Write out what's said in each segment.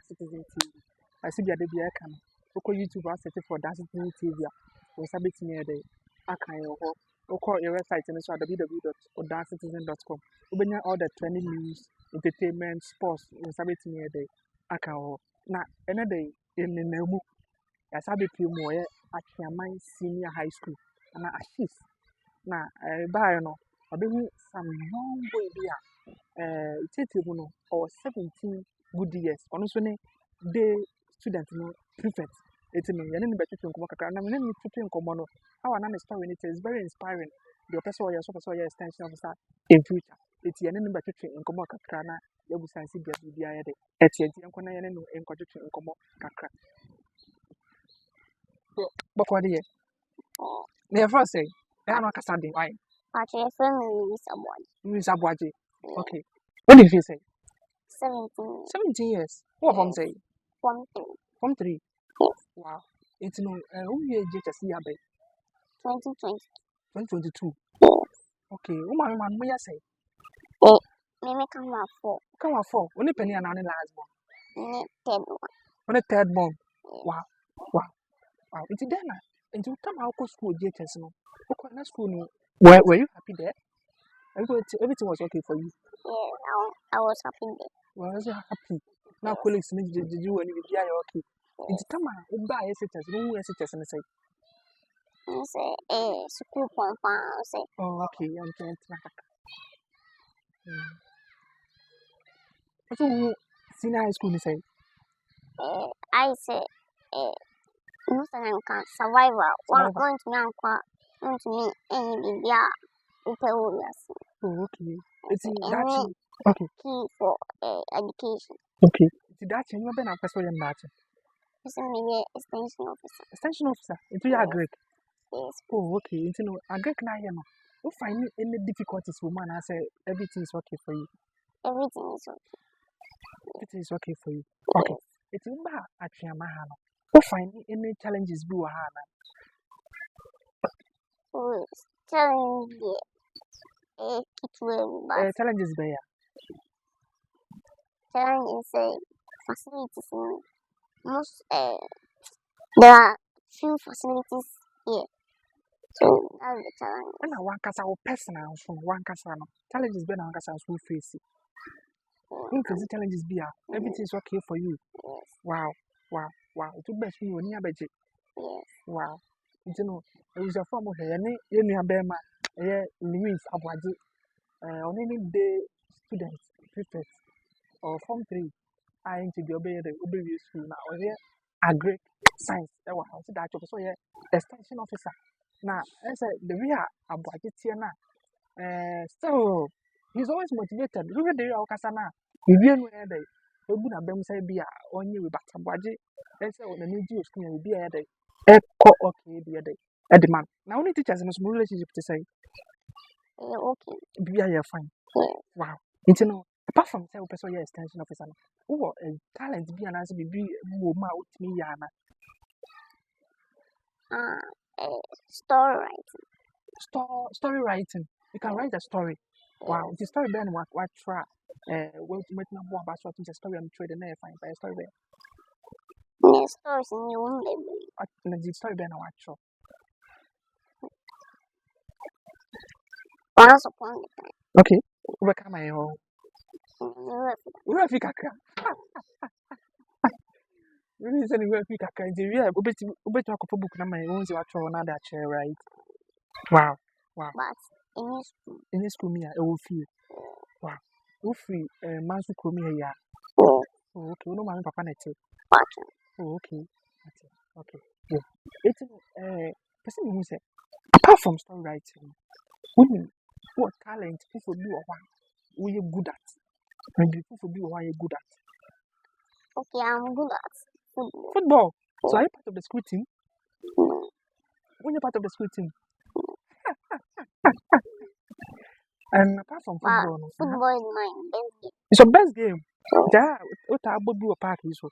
Citizen TV. I see the other day I can. Oko YouTube I search for Dance Citizen TV. We submit me there. I can call your website and so www.dancecitizen.com. We bring all the trending news, entertainment, sports. We submit me there. I can na another day in the nemu. I submit you more at my senior high school and I shift. Na buy no obehu some young boy bi tete mu no or 17 good years ono so ne day student no prefect eti me yene ne betwetwe nkomo kakra na me ne twetwe nkomo no how na the story it is very inspiring the person or your extension officer in future eti yene ne betwetwe nkomo kakra na yabusan si bia ya de eti enko na yene no enkotwetwe nkomo kakra so bokode ye na first say I know Kasadi, why? Actually, family is Aboagye. Miss Aboagye. Okay. What did you say? 17. 17 years. What from say? From 3. From 3. Yes. Wow. It's no. Who you just see 2020. 2022. Yes. Okay. Who my man? Me say. Me come out 4. Come on 4. Only penny and only last one. Me third one. Only third one. Yes. Wow. Wow. Wow. It's then. And you come out of school, JHS no. Okay, na school no. Were you happy there? Everything was okay for you. Yes, I was happy there. Well, I was happy. Now colleagues did you and you are okay. It's time I buy SHS. No SHS and say. I say, school confirm. Say. Oh, okay. I'm trying to. So, senior high school, you say? I say, most of them can survival. Want to me any baby. Oh, okay. It's that okay. Key for education. Okay. It's that you been a person in that. It's a extension officer. Extension officer. It's your Greek. Yes. Oh, okay. It's no a Greek na you know. You find any difficulties for man? I say everything is okay for you. Everything is okay. Everything is okay for you. Okay. It's about actually mahano. You find any challenges be wahana. Oh, challenge challenges there. Challenge is facilities. Most there are few facilities here. So that's the challenge. And one casa or personal from one casa. Challenges be na casa who face it. Who face the challenges be everything is okay for you. Yes. Wow. It will best you near budget. Yes. Wow. You know, there is a form of any bema Louis Aboagye. On any day students prefect or form 3 I into the obey school now or here a great science that was that so yeah extension officer. Now as the real Aboagye Tiana still he's always motivated. Look at the Okasana. If you know that we na bem say bia onye we bata Aboagye and say on the new school will be a day okay the day at the man. Now only teachers in a relationship to say okay. Be a fine. Yes. Wow. You know, apart from say person your extension officer, oh, a talent be an answer be woman with me yana. Story writing. Story writing. You can write a story. Wow, the story then what try. Well, to make no more about what is a story I'm trading there fine by a story there. The stories in your own library. The story then what show. Once upon a time. Okay, we come my home. We have fika. We say we have fika. The real ubet talk for book na my own is what another chair right. Wow. But in this school me I will feel. Wow. You free man su come here. Oh, okay. No man papa net. Oh, okay. Okay. Yeah. It's person who say apart from story writing, what talent people do or what you good at. And the people do what you good at. Okay, I'm good at football. Football. So are you part of the school team? No. When you're part of the school team? And apart from football, football is my best game. It's your best game. Yeah, what about do a party so?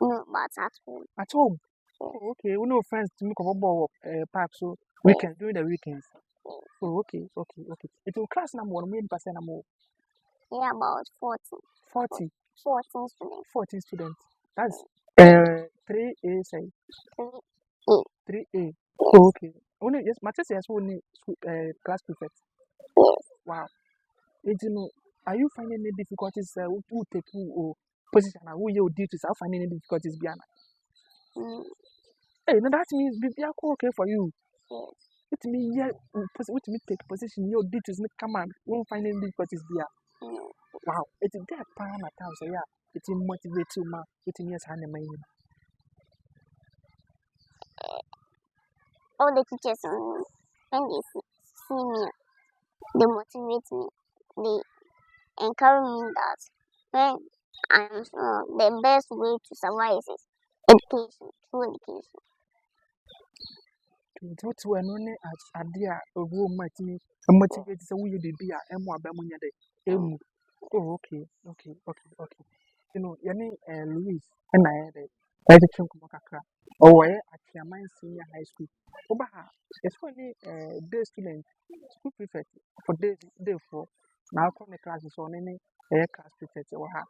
No, but at home. At home. Oh, okay. We know friends to make a football park so weekend during the weekends. Oh, okay. It's your class number 1 million percent more. Yeah, about 40. 40. 14 students. 14 students. That's 3A say 3A. 3A. Oh, okay. Only yes, my sister has only class prefect. Yes. Wow. You know, are you finding any difficulties who take who position and who your duties? Are you finding any difficulties behind? Hey, no, that means be okay for you. Yes. It means yeah, what me take position your duties not come on. Won't find any difficulties behind. Wow, it's a good plan at times. So yeah, it motivates you, man. It means hand All the teachers when they see me, they motivate me. They encourage me that when I am the best way to survive is education, through education. What we are known as a dear of whom motivate so we be a more bamunya day. Oh, okay. You know, Yanni Louis and I had a chunk of Makaka. Oh, I actually my senior high school. Obaha, it's only day student, school prefect for day for now come the classes on any class prefect or ha.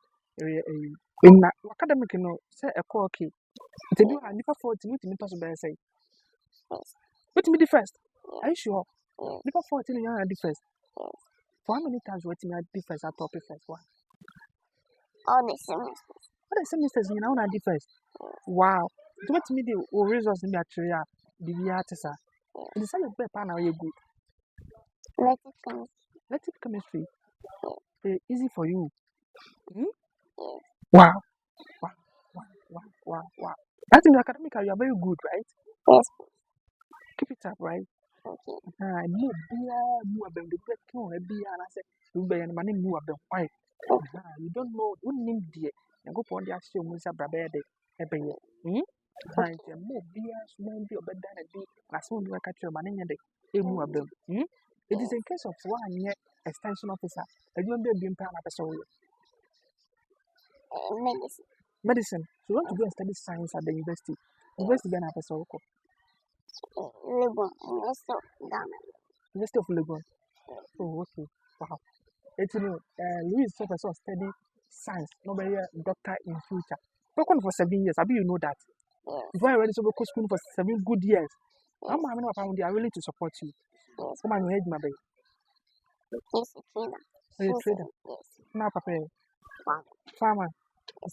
In academic, you know, say a corky. They do a nipa 40 meet possible say. Wait me the first. Are you sure? Nipa 14 you are the first. For how many times waiting at the first at top first one? All the semesters. What are semesters you know at the first? Wow. What me the results in that area? The artist. It is a better pan are you good? Electric chemistry. Easy for you. Wow. Wow. That's in the academic you are very good, right? Yes. Keep it up, right? Okay. No beer, the bread can be and I said, you be money more than why. You don't know, you name dear, and go on the actual Musa Brabede every year. And more beer, small be better than a bee, as soon as you catch your money in the more them. It is in case of 1 year extension officer, and you will be in power of soul. Medicine. So you want to go and study science at the university. University then have a soul. Legon, University of Legon. Oh, okay. Wow. It's Louis Professor study science, nobody doctor in future. Work on for 7 years. I bet you know that. Before I ready to go to school for 7 good years. I'm they are willing to support you. Come on, head my baby. He's a trader. You're a trader. Yes. Now, Papa, farmer.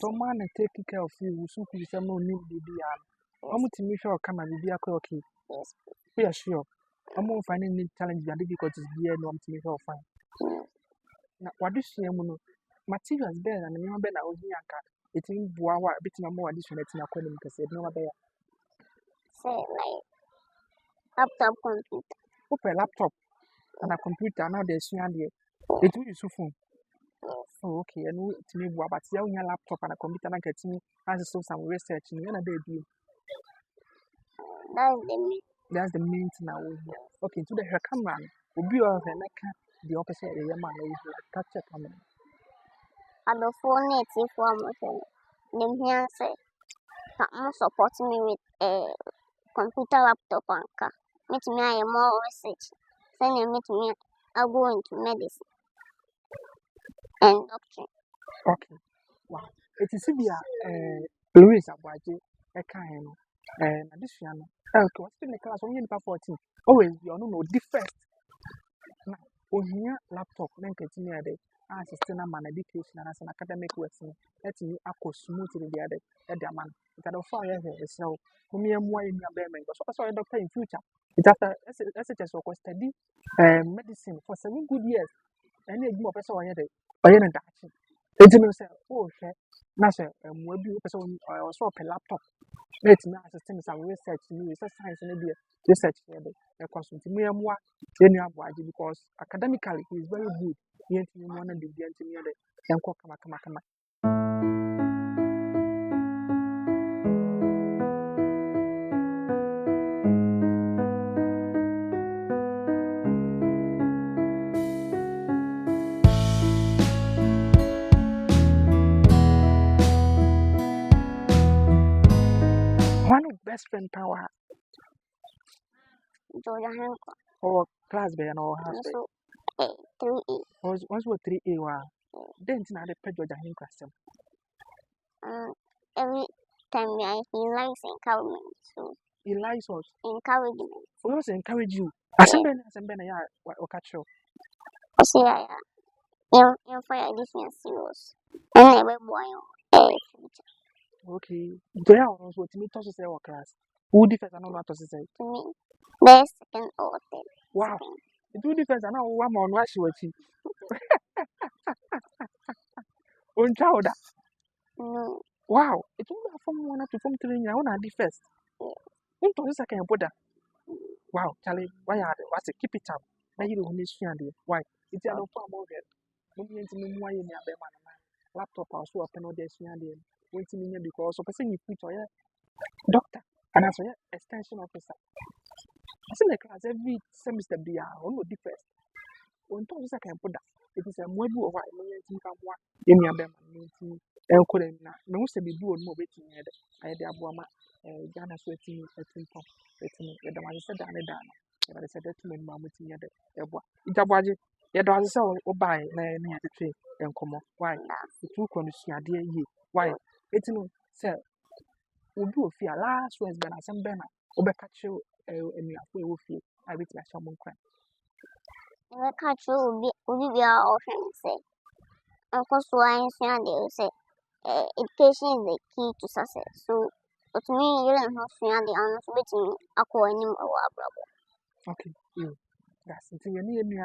Don't mind taking care of you. So you say no need to be I'm going to make sure come and be okay. Yes. We are sure. I'm more finding any challenge and difficulties here. No, I'm to make sure fine. Now, what do you see? Materials better and you better out here. It's in Boa, bit more additional to academic because no other. Say like laptop computer. Open laptop and a computer now there's it will use phone. Oh, okay, and we to me, but you have laptop and a computer and get me as some research in the day. That's the main thing I will hear. Okay, to the her camera will be all her neck, the opposite of the man will touch a camera. At the phone, native form of them here say, I'm supporting me with a computer laptop and car. Meet me, I am more research. Send you meet me, I'll go into medicine and doctrine. Okay, wow. It is Louis Aboagye, a kind and addition. Okay, what's in the class when you're 14? Always, you know, different. Now, when you laptop, then continue there. As a student man education and as an academic work, let me go smooth to the other man. It's a fire here, so whom you are more in your bearing. But so a doctor in future. It's after SHS or study medicine for 7 good years. And you more person or that. It's no say, oh, share. Nasa, and will be a person or so a laptop. Let's not assisting some research, science and maybe research here. The constant me and what then you have because academically he is very good. He ain't one and the engineer and come. One of best friend power Georgia Hancock. or class bay and all house bay. Also, 3A. Once were 3A. Then I had a pet Georgia Hancock. Every time he likes encouragement. So He likes us. encouragement. We also encourage you. Yeah. Asembena ya catch you. I say you fire this year serious. And never boy future Okay. Do you also to me to say our class? Who differs and all that to say? to me. Best second or third. Wow. Second. It will differs and now one on rush you. On child. No. Wow. It will be from 1 to from 3 years. On the first. Won't to second put that. Wow, Charlie, why are they? What's it? Keep it up. Now you don't need to why? It's a lot of it. Moving into me, why in your laptop or so open all this year. Waiting in because of a person you put or doctor and as a extension officer. I see the class every semester be on the first. On top of I can put that. It is a mobile of I come one in your bed. And couldn't no say be doing more waiting at the Abuama, Ghana sweating at Tinko, waiting at the one said down the down. But I said that to my mamma at the Abua. It's Aboagye. Your daughter saw or buy near the tree and come up. Why? The two condition, dear ye. Why? It's no, sir. We'll do a fear last words, but as some banner, or back at you, and you have will feel. I reach my someone cry. The catcher will be our offering say. Of course, why they will say education is the key to success. So, but me, you don't know the honest with me. I call him a Okay, you. That's until you near me.